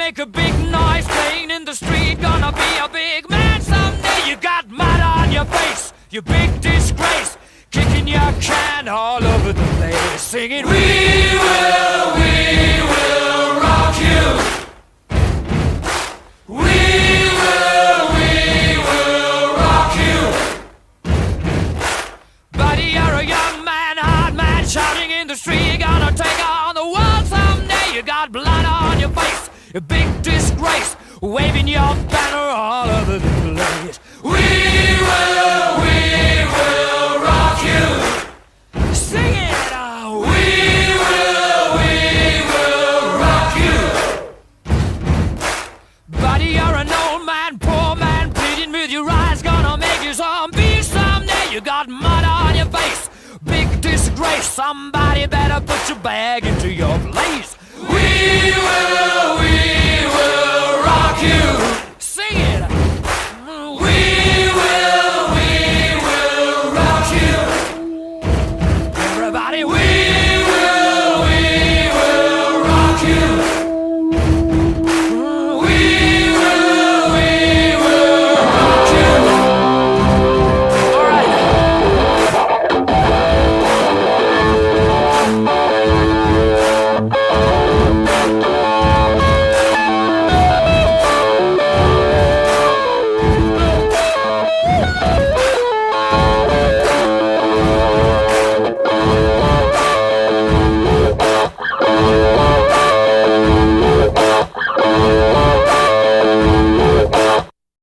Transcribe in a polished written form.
make a big noise playing in the street. Gonna be a big man someday. You got mud on your face, you big disgrace. Kicking your can all over the place, singing, we will rock you. We will rock you. Buddy, you're a young man, hard man, shouting in the street. You're gonna take on the world someday. You got blood on your face, a big disgrace, waving your banner all over the place. We will rock you. Sing it out. We will rock you. Buddy, you're an old man, poor man, pleading with your eyes. Gonna make you zombie someday. You got mud on your face, big disgrace. Somebody better put your bag into your place. We will rock you.